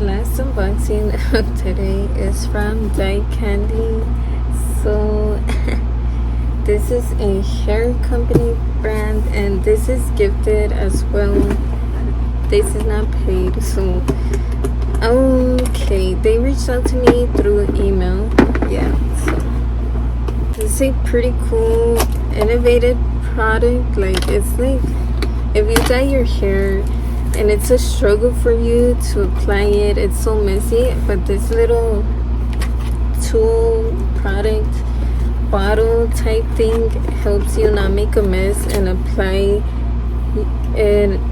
last unboxing of today is from Dye Candy. So this is a hair company brand, and this is gifted as well. This is not paid. So okay, they reached out to me through email. Yeah, so this is a pretty cool innovative product. Like, it's like if you dye your hair and it's a struggle for you to apply it, it's so messy, but this little tool product bottle type thing helps you not make a mess and apply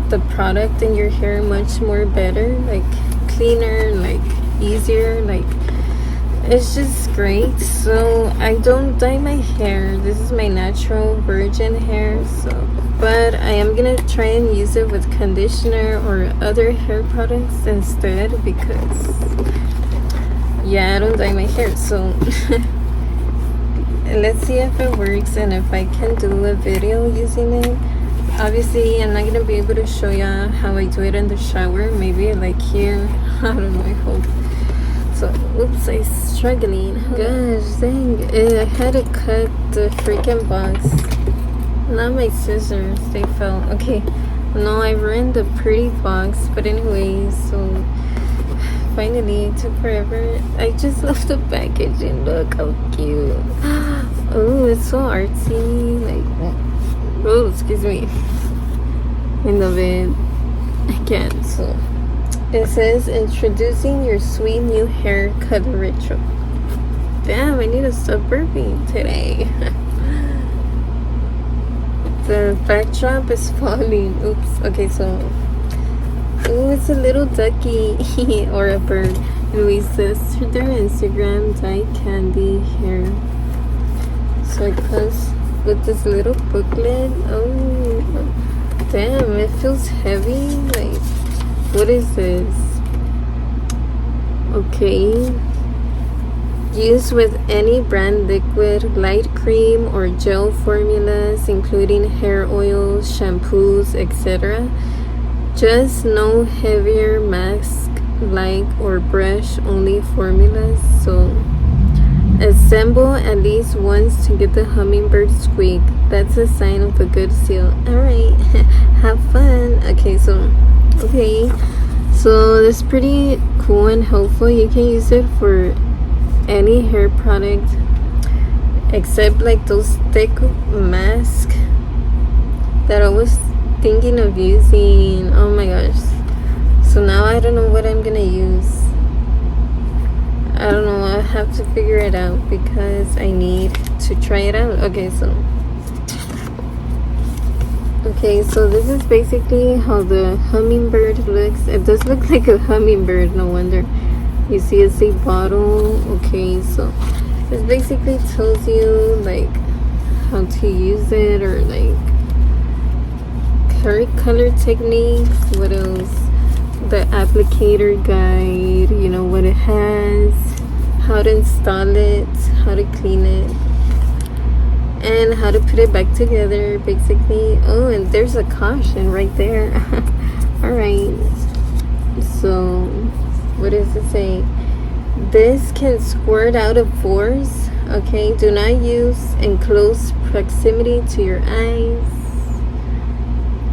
the product in your hair much more better, like cleaner, like easier, like it's just great. So I don't dye my hair, this is my natural virgin hair, so but I am gonna try and use it with conditioner or other hair products instead, because yeah, I don't dye my hair. So let's see if it works and if I can do a video using it. Obviously I'm not gonna be able to show you how I do it in the shower, maybe like here, I don't know, I hope. So oops, I'm struggling. Gosh dang, I had to cut the freaking box. Not my scissors, they fell. Okay, no, I ruined the pretty box, but anyway, so finally it took forever. I just love the packaging. Look how cute. Oh, it's so artsy. Like, oh, excuse me. I love it. I can't. So it says, introducing your sweet new hair color ritual. Damn, I need to stop burping today. The backdrop is falling. Oops. Okay, so oh, it's a little ducky or a bird. Louise says to their Instagram, Dye Candy Hair. So it comes with this little booklet. Oh, damn, it feels heavy. Like, what is this? Okay. Use with any brand liquid, light cream, or gel formulas, including hair oils, shampoos, etc. Just no heavier mask-like or brush-only formulas. So assemble at least once to get the hummingbird squeak. That's a sign of a good seal. Alright, have fun. Okay, so this is pretty cool and helpful. You can use it for any hair product except like those thick masks that I was thinking of using. Oh my gosh, so now I don't know what I'm gonna use. I don't know, I have to figure it out because I need to try it out. Okay, so this is basically how the hummingbird looks. It does look like a hummingbird, no wonder. You see it's a bottle. Okay, so this basically tells you like how to use it, or like hair color techniques. What else? The applicator guide, you know what it has, how to install it, how to clean it, and how to put it back together basically. Oh, and there's a caution right there. All right, so what does it say? This can squirt out of pores. Okay, do not use in close proximity to your eyes.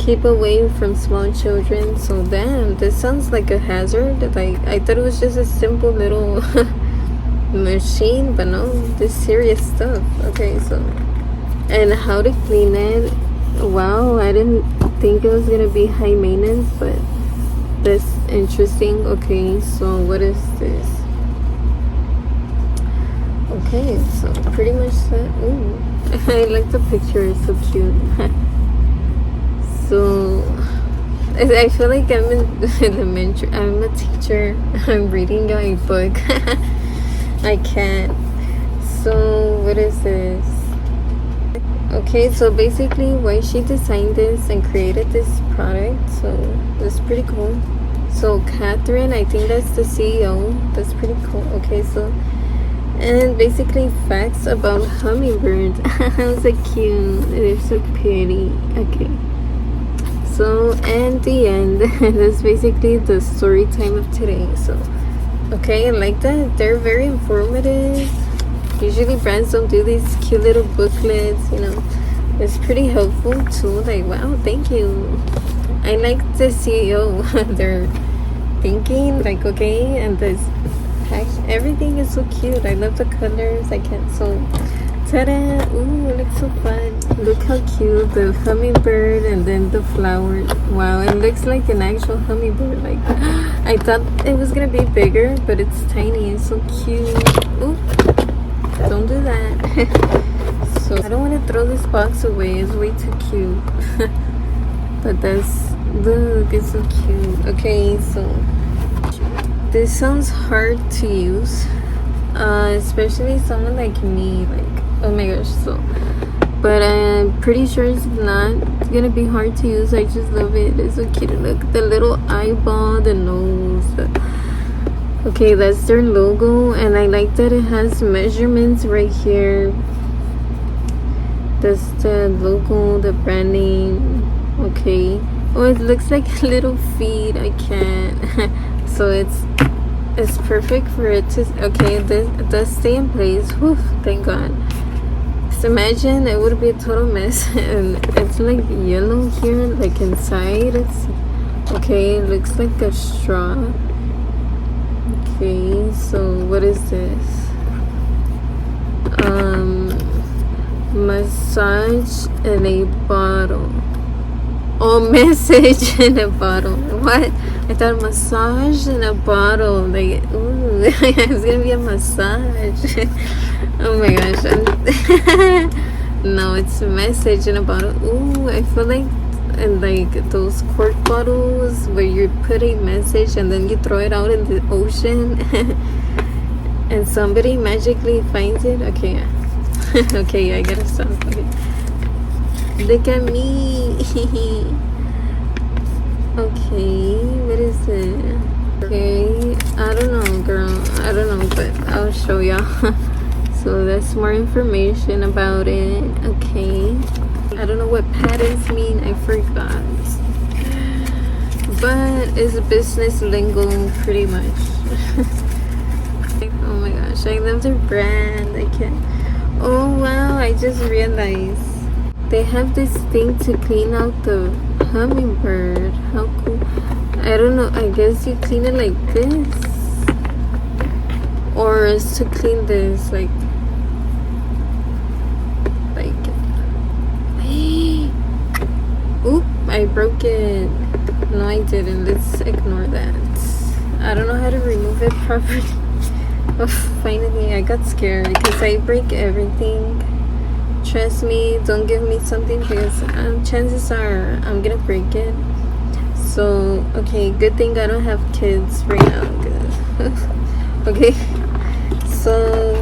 Keep away from small children. So damn, this sounds like a hazard. Like, I thought it was just a simple little machine, but no, this serious stuff. Okay, so and how to clean it. Wow, I didn't think it was gonna be high maintenance, but that's interesting. Okay, so what is this? Okay, so pretty much that. Ooh, I like the picture, it's so cute. So I feel like I'm in elementary. I'm a teacher. I'm reading a book. I can't. So what is this? Okay, so basically why she designed this and created this product. So that's pretty cool. So Catherine, I think that's the CEO. That's pretty cool. Okay, so and basically facts about hummingbirds. How so cute. They're so pretty. Okay, So, and the end. That's basically the story time of today. So, okay, I like that. They're very informative. Usually brands don't do these cute little booklets, you know. It's pretty helpful too. Like, wow, thank you. I like the CEO. They're thinking like, okay, and this pack, everything is so cute. I love the colors. I can't so ta-da! Ooh, it looks so fun. Look how cute the hummingbird and then the flowers. Wow, it looks like an actual hummingbird. Like, I thought it was gonna be bigger, but it's tiny. It's so cute. Ooh, don't do that. So I don't want to throw this box away. It's way too cute. But that's, look, it's so cute. Okay, so this sounds hard to use, especially someone like me. Like, oh my gosh, so, but I'm pretty sure it's not gonna be hard to use. I just love it. It's so cute. Look, the little eyeball, the nose. Okay, that's their logo, and I like that it has measurements right here. That's the logo, the brand name. Okay. Oh, it looks like little feet. I can't. So it's perfect for it to, okay, this does stay in place. Whew, thank God. So imagine it would be a total mess. And it's like yellow here, like inside. It's okay, it looks like a straw. Okay, so what is this? Massage in a bottle. Oh, message in a bottle. What? I thought massage in a bottle. Like, ooh, it's gonna be a massage. Oh my gosh. No, it's a message in a bottle. Ooh, I feel like in like those cork bottles where you put a message and then you throw it out in the ocean and somebody magically finds it. Okay, yeah. Okay, I gotta stop. Okay. Look at me. Okay, what is it? Okay, I don't know, girl. I don't know, but I'll show y'all. So that's more information about it. Okay, I don't know what patterns mean. I forgot, but it's business lingo pretty much. Oh my gosh, I love their brand. I can't. Oh wow, I just realized they have this thing to clean out the hummingbird. How cool. I don't know, I guess you clean it like this, or is to clean this like oop, I broke it. No, I didn't. Let's ignore that. I don't know how to remove it properly. Oh, finally I got scared because I break everything. Trust me, don't give me something because chances are I'm gonna break it. So okay, good thing I don't have kids right now. Okay, so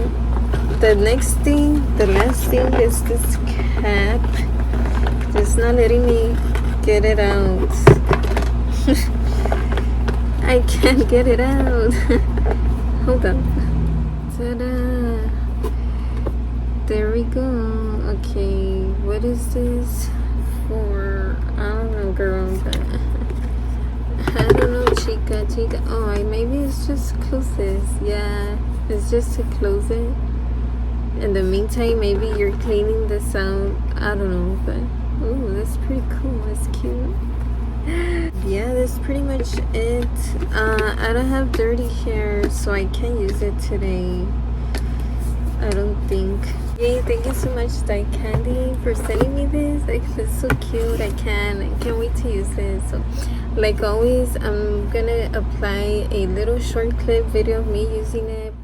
the next thing, the last thing is this cap. It's not letting me get it out. I can't get it out. Hold on. Ta-da! There we go. Okay, what is this for? I don't know, girl, but I don't know, chica. Oh, maybe it's just close this. Yeah, it's just to close it. In the meantime, maybe you're cleaning this out. I don't know, but oh, that's pretty cool. That's cute. Yeah, that's pretty much it. I don't have dirty hair, so I can't use it today. I don't think. Yay, thank you so much, Dye Candy, for sending me this. Like, it's so cute. I can't wait to use this. So, like always, I'm gonna apply a little short clip video of me using it.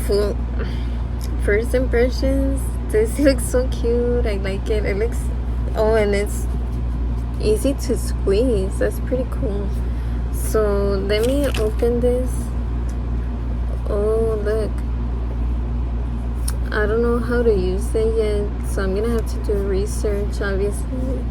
full first impressions, this looks so cute. I like it. It looks, oh, and it's easy to squeeze. That's pretty cool. So let me open this. Oh, look, I don't know how to use it yet, so I'm gonna have to do research, obviously.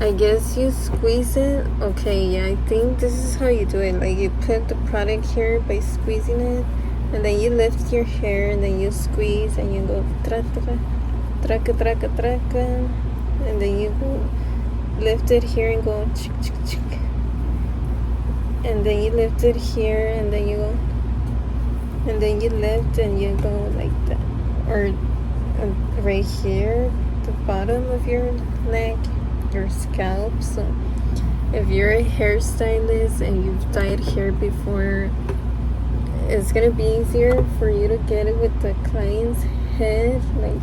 I guess you squeeze it. Okay, yeah, I think this is how you do it. Like, you put the product here by squeezing it, and then you lift your hair, and then you squeeze, and you go tra tra traca traca traca, and then you go lift it here and go chick chick chick, and then you lift it here, and then you go, and then you lift and you go like that, or right here, the bottom of your neck, your scalp. So if you're a hairstylist and you've dyed hair before, it's gonna be easier for you to get it with the client's head, like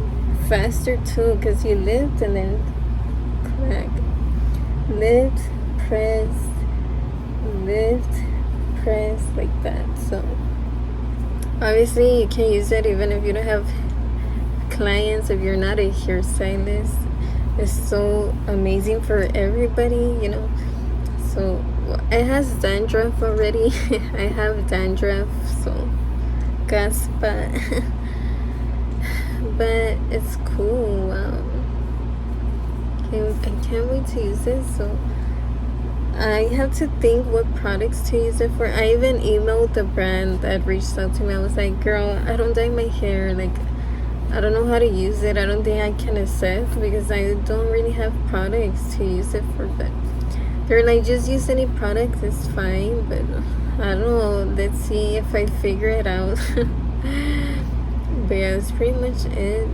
faster too, because you lift and then crack, lift, press, lift, press, like that. So obviously you can use it even if you don't have clients, if you're not a hairstylist. It's so amazing for everybody, you know. So it has dandruff already. I have dandruff, so caspa. But it's cool. Wow. I can't wait to use it. So I have to think what products to use it for. I even emailed the brand that reached out to me. I was like, girl, I don't dye my hair. Like, I don't know how to use it. I don't think I can assess because I don't really have products to use it for. But they're like, just use any products, it's fine. But I don't know. Let's see if I figure it out. But yeah, that's pretty much it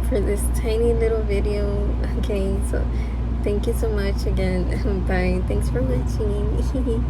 for this tiny little video. Okay, so thank you so much again. Bye. Thanks for watching.